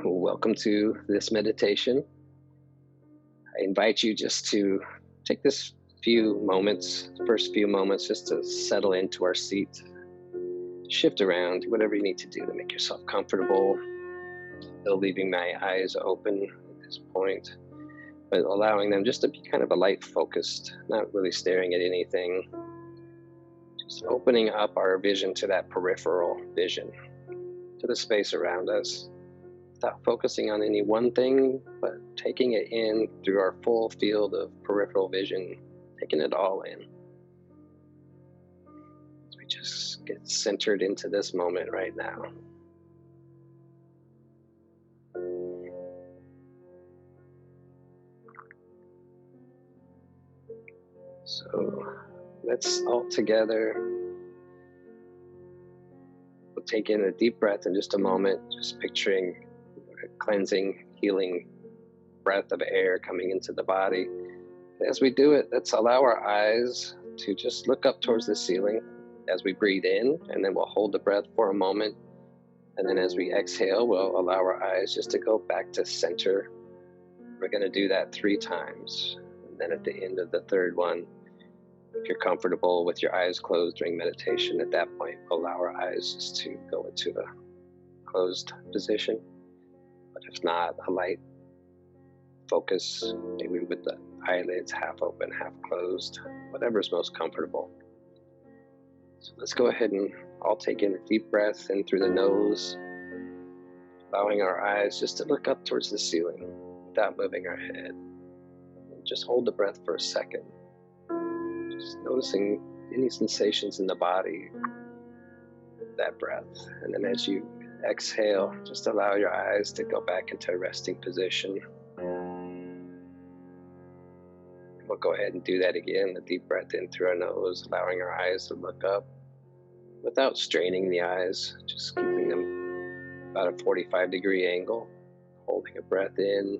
Welcome to this meditation. I invite you just to take this first few moments, just to settle into our seat, shift around, do whatever you need to do to make yourself comfortable. Still leaving my eyes open at this point, but allowing them just to be kind of a light focused, not really staring at anything, just opening up our vision to that peripheral vision, to the space around us. Without focusing on any one thing, but taking it in through our full field of peripheral vision, taking it all in. As we just get centered into this moment right now. So let's all together, we'll take in a deep breath in just a moment, just picturing a cleansing, healing breath of air coming into the body. As we do it, let's allow our eyes to just look up towards the ceiling as we breathe in, and then we'll hold the breath for a moment. And then as we exhale, we'll allow our eyes just to go back to center. We're going to do that 3 times. And then at the end of the third one, if you're comfortable with your eyes closed during meditation, at that point, we'll allow our eyes just to go into a closed position. But if not, a light focus, maybe with the eyelids half open, half closed, whatever's most comfortable. So let's go ahead and all take in a deep breath in through the nose, allowing our eyes just to look up towards the ceiling without moving our head. And just hold the breath for a second, just noticing any sensations in the body, that breath. And then as you exhale, just allow your eyes to go back into a resting position. We'll go ahead and do that again, a deep breath in through our nose, allowing our eyes to look up without straining the eyes, just keeping them about a 45-degree angle, holding a breath in,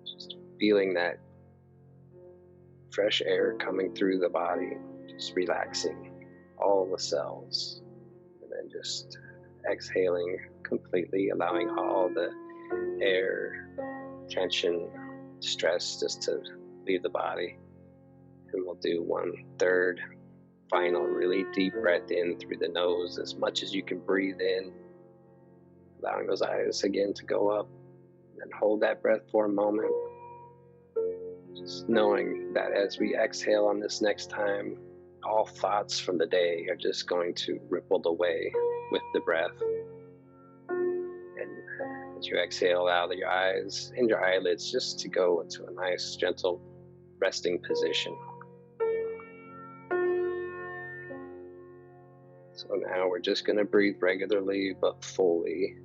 just feeling that fresh air coming through the body, just relaxing all the cells, and then just exhaling completely, allowing all the air, tension, stress just to leave the body. And we'll do 1/3 final really deep breath in through the nose, as much as you can breathe in, allowing those eyes again to go up, and hold that breath for a moment, just knowing that as we exhale on this next time, all thoughts from the day are just going to ripple away with the breath. And as you exhale, allow your eyes and your eyelids just to go into a nice, gentle resting position. So now we're just going to breathe regularly but fully.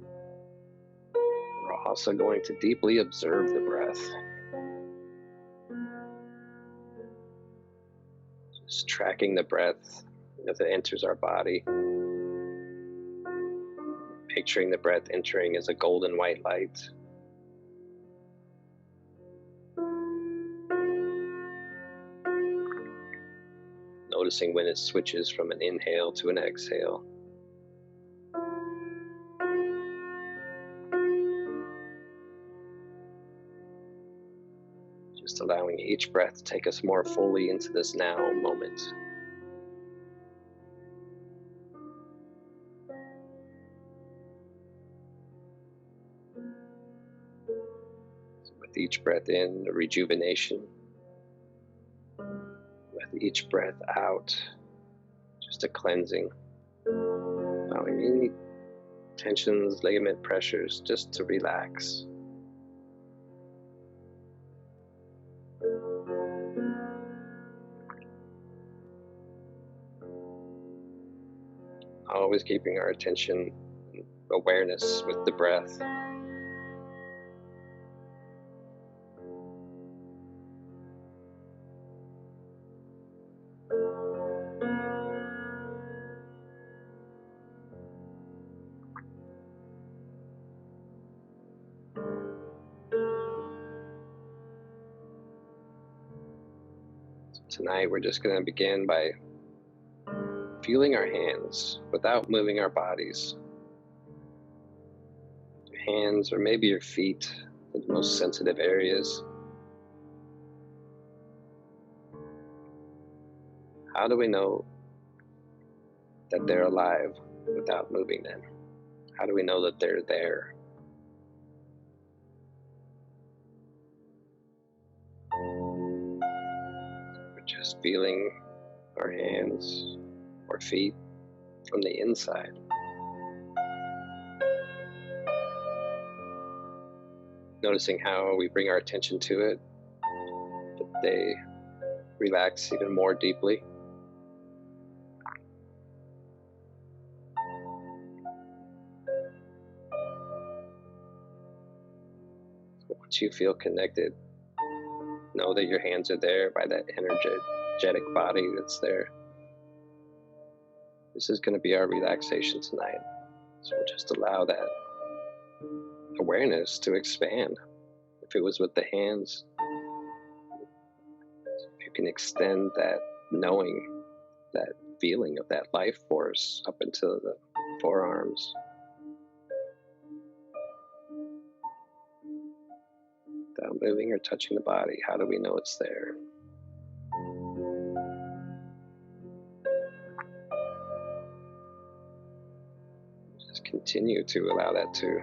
We're also going to deeply observe the breath. Just tracking the breath as it enters our body. Picturing the breath entering as a golden white light. Noticing when it switches from an inhale to an exhale. Just allowing each breath to take us more fully into this now moment. So with each breath in, a rejuvenation. With each breath out, just a cleansing. Allowing any tensions, ligament pressures, just to relax. Always keeping our attention and awareness with the breath. Tonight we're just going to begin by feeling our hands without moving our bodies. hands or maybe your feet, the most sensitive areas. How do we know that they're alive without moving them? How do we know that they're there? We're just feeling our hands or feet from the inside. Noticing how we bring our attention to it, that they relax even more deeply. So once you feel connected, know that your hands are there by that energetic body that's there. This is going to be our relaxation tonight. So we'll just allow that awareness to expand. If it was with the hands, if you can extend that knowing, that feeling of that life force up into the forearms. Without moving or touching the body, how do we know it's there? Just continue to allow that to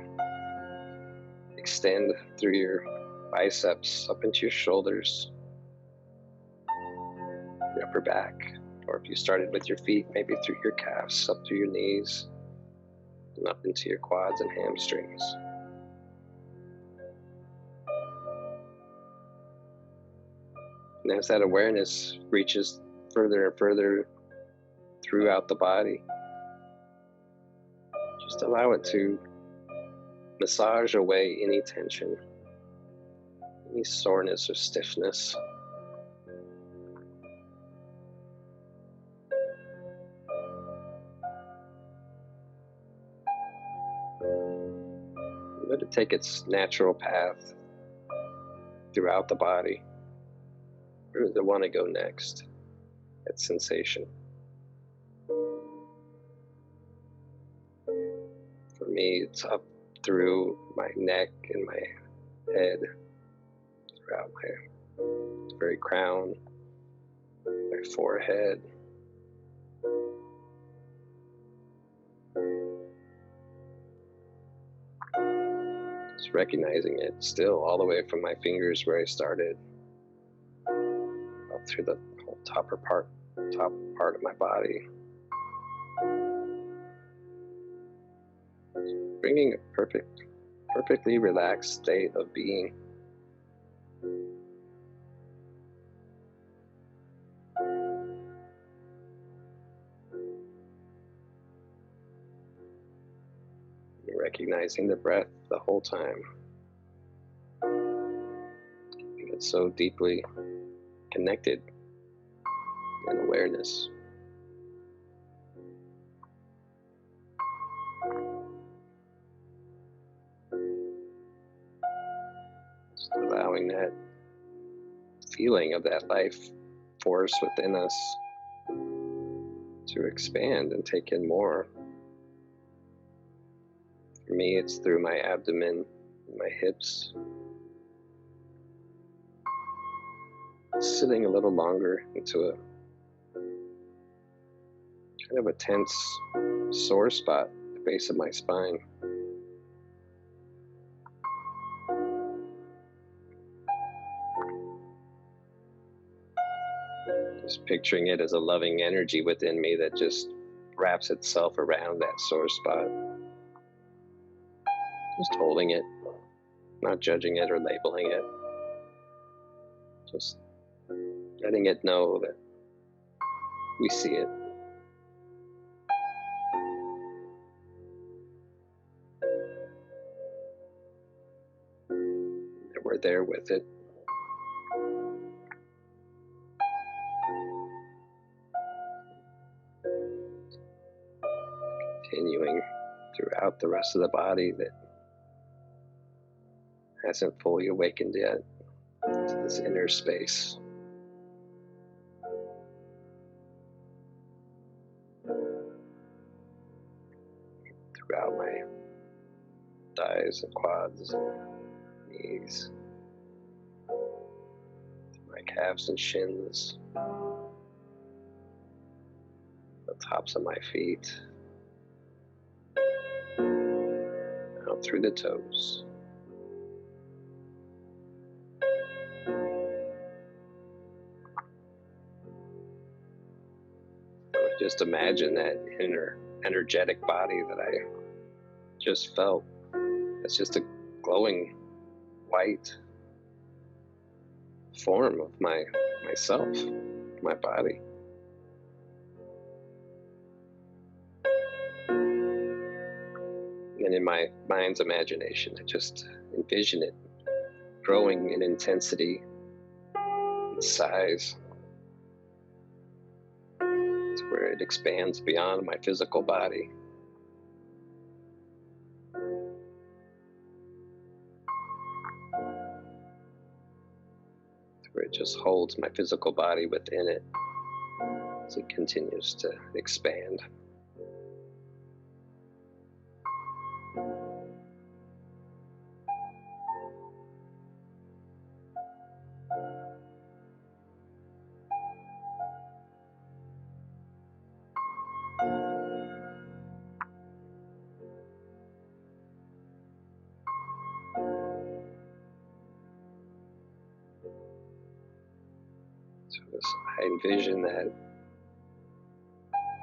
extend through your biceps, up into your shoulders, your upper back, or if you started with your feet, maybe through your calves, up through your knees, and up into your quads and hamstrings. And as that awareness reaches further and further throughout the body, just allow it to massage away any tension, any soreness or stiffness. Let it take its natural path throughout the body. Where does it want to go next? That sensation. For me, it's up through my neck and my head, throughout my very crown, my forehead. Just recognizing it still all the way from my fingers where I started, up through the whole top part of my body. Bringing a perfectly relaxed state of being. Recognizing the breath the whole time. Keeping it so deeply connected in awareness. Just allowing that feeling of that life force within us to expand and take in more. For me, it's through my abdomen, my hips. Sitting a little longer into a kind of a tense, sore spot at the base of my spine. Just picturing it as a loving energy within me that just wraps itself around that sore spot. Just holding it, not judging it or labeling it. Just letting it know that we see it. That we're there with it. Continuing throughout the rest of the body that hasn't fully awakened yet to this inner space. Throughout my thighs and quads, knees, my calves and shins, the tops of my feet, out through the toes. Just imagine that inner energetic body that I just felt. It's just a glowing white form of myself, my body. And in my mind's imagination, I just envision it growing in intensity, in size, to where it expands beyond my physical body. Where it just holds my physical body within it as it continues to expand. So as I envision that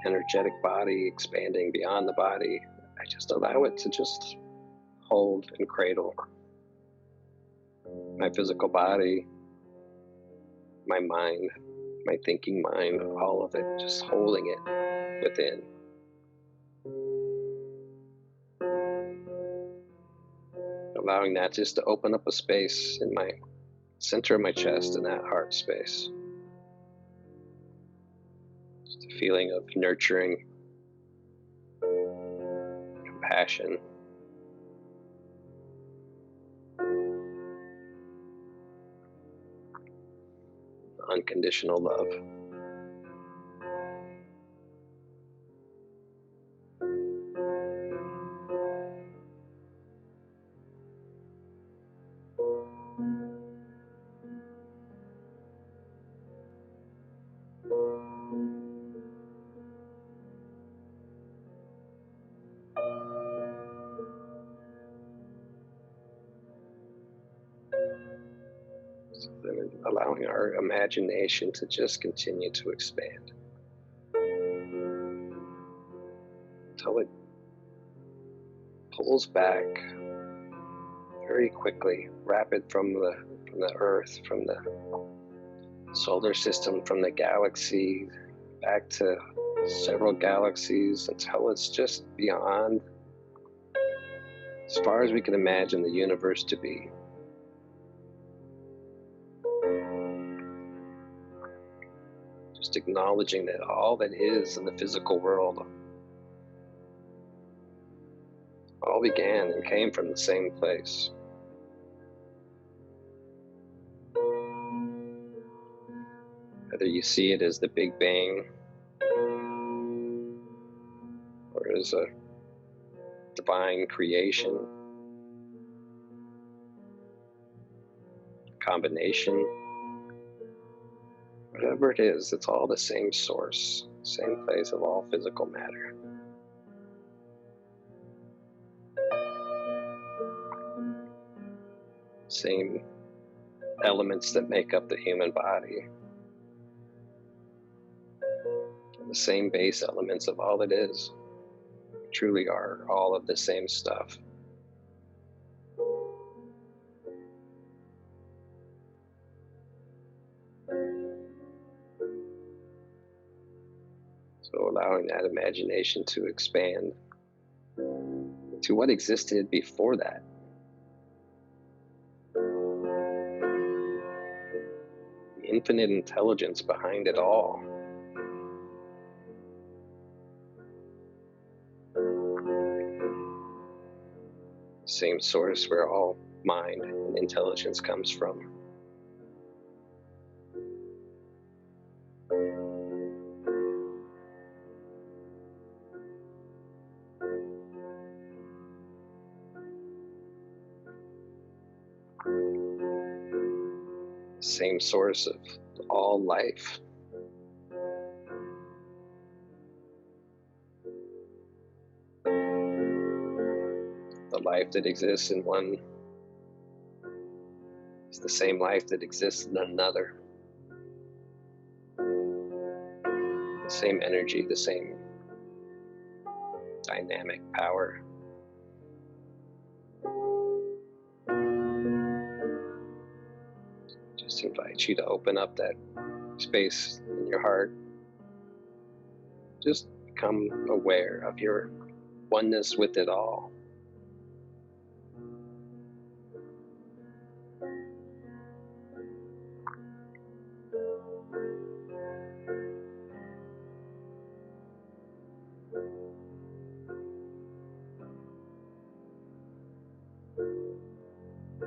energetic body expanding beyond the body, I just allow it to just hold and cradle my physical body, my mind, my thinking mind, all of it, just holding it within. Allowing that just to open up a space in my center of my chest, in that heart space. Just a feeling of nurturing, compassion, unconditional love. So then allowing our imagination to just continue to expand until it pulls back very quickly, rapid from the earth, from the solar system, from the galaxy, back to several galaxies, until it's just beyond, as far as we can imagine the universe to be. Just acknowledging that all that is in the physical world all began and came from the same place. Whether you see it as the Big Bang or as a divine creation, combination, whatever it is, it's all the same source, same place of all physical matter. Same elements that make up the human body. The same base elements of all it is. Truly are all of the same stuff. So allowing that imagination to expand to what existed before that. The infinite intelligence behind it all. Same source where all mind and intelligence comes from. Same source of all life. The life that exists in one is the same life that exists in another. The same energy, the same dynamic power. Just invite you to open up that space in your heart. Just become aware of your oneness with it all.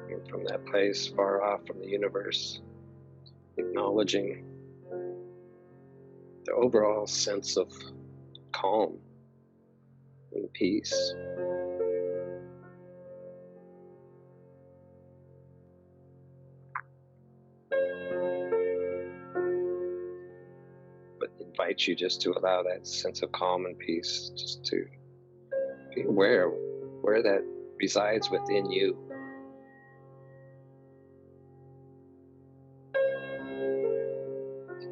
And from that place far off from the universe, acknowledging the overall sense of calm and peace. But invite you just to allow that sense of calm and peace just to be aware of where that resides within you.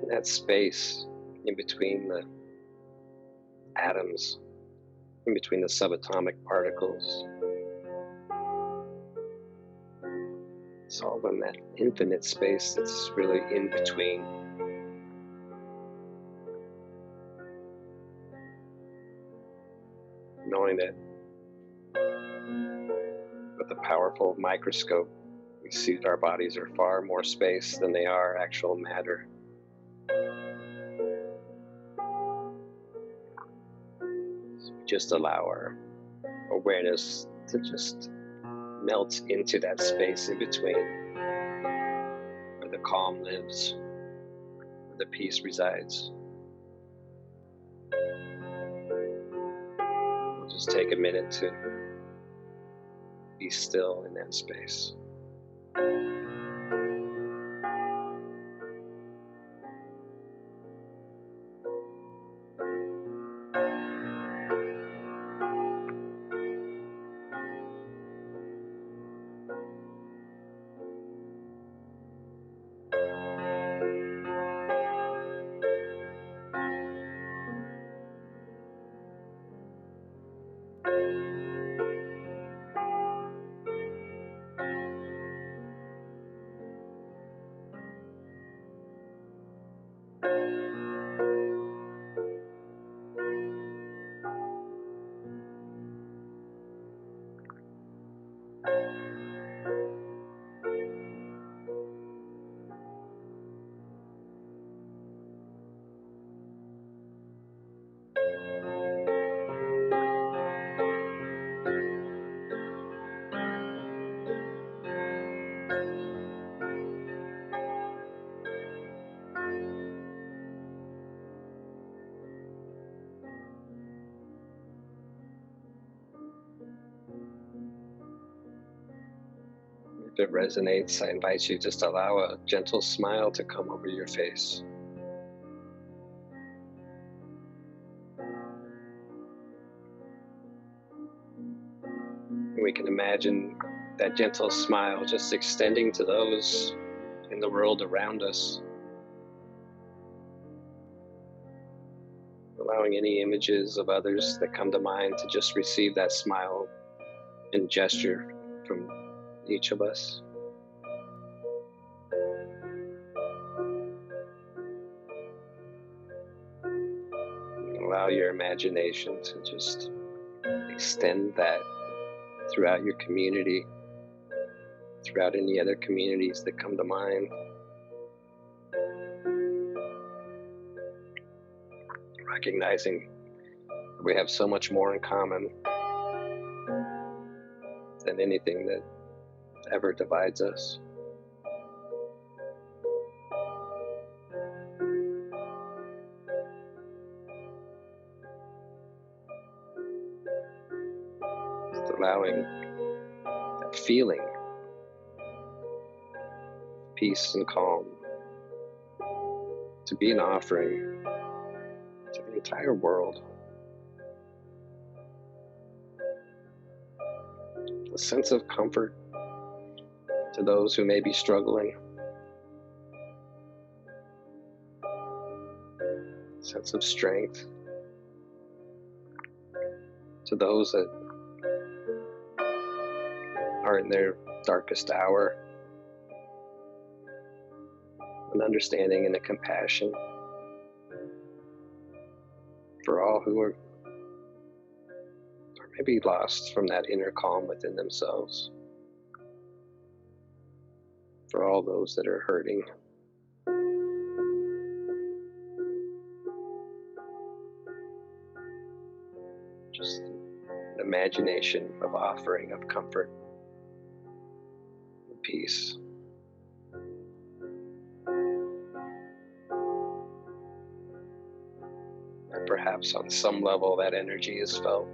That space in between the atoms, in between the subatomic particles. It's all in that infinite space that's really in between. Knowing that with a powerful microscope, we see that our bodies are far more space than they are actual matter. So we just allow our awareness to just melt into that space in between, where the calm lives, where the peace resides. We'll just take a minute to be still in that space. If it resonates, I invite you just allow a gentle smile to come over your face. And we can imagine that gentle smile just extending to those in the world around us. Allowing any images of others that come to mind to just receive that smile and gesture from each of us. Allow your imagination to just extend that throughout your community, throughout any other communities that come to mind. Recognizing that we have so much more in common than anything that ever divides us. Just allowing that feeling peace and calm, to be an offering to the entire world. A sense of comfort to those who may be struggling. A sense of strength to those that are in their darkest hour. An understanding and a compassion for all who are maybe lost from that inner calm within themselves. For all those that are hurting. Just an imagination of offering of comfort and peace. And perhaps on some level that energy is felt.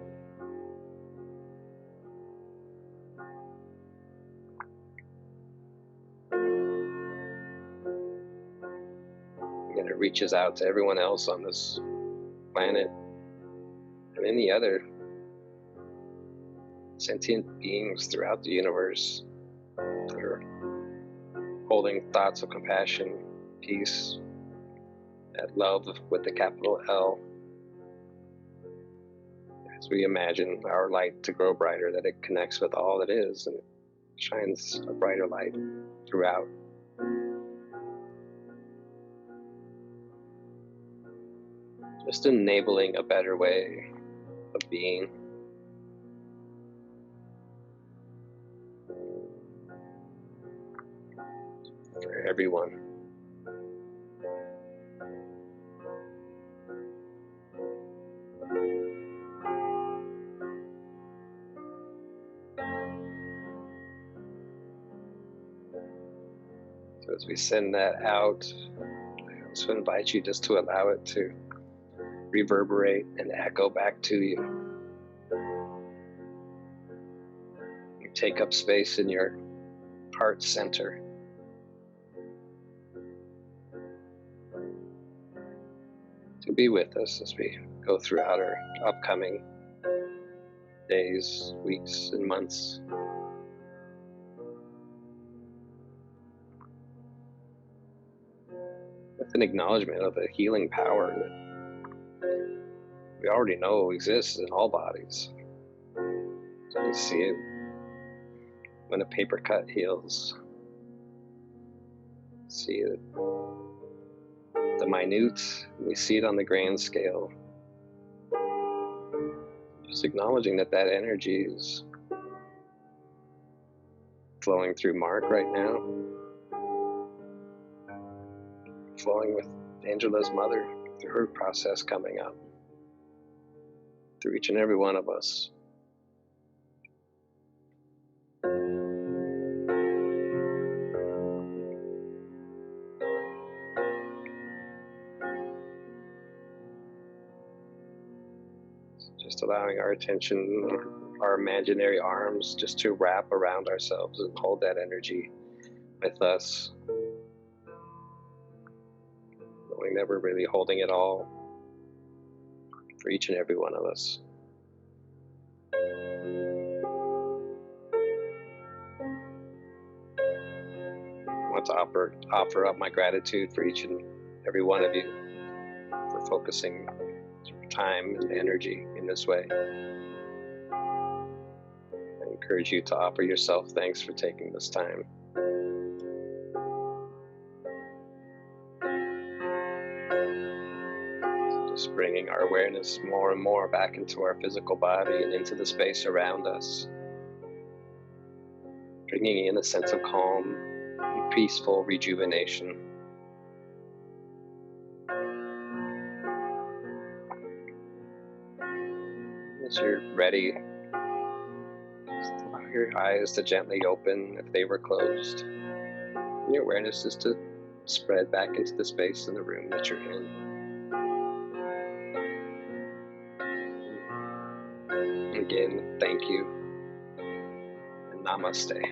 And it reaches out to everyone else on this planet and any other sentient beings throughout the universe that are holding thoughts of compassion, peace, that love with the capital L. As we imagine our light to grow brighter, that it connects with all that is and shines a brighter light throughout. Just enabling a better way of being. For everyone. So as we send that out, I also invite you just to allow it to reverberate and echo back to you. You take up space in your heart center. To be with us as we go throughout our upcoming days, weeks, and months. With an acknowledgement of the healing power that we already know exists in all bodies. So we see it when a paper cut heals. See it, the minute, we see it on the grand scale. Just acknowledging that that energy is flowing through Mark right now. Flowing with Angela's mother through her process coming up. Through each and every one of us. Just allowing our attention, our imaginary arms just to wrap around ourselves and hold that energy with us. Knowing that we're really holding it all for each and every one of us. I want to offer up my gratitude for each and every one of you for focusing time and energy in this way. I encourage you to offer yourself thanks for taking this time. Just bringing our awareness more and more back into our physical body and into the space around us. Bringing in a sense of calm and peaceful rejuvenation. As you're ready, just allow your eyes to gently open if they were closed. And your awareness is to spread back into the space in the room that you're in. Again, thank you, and namaste.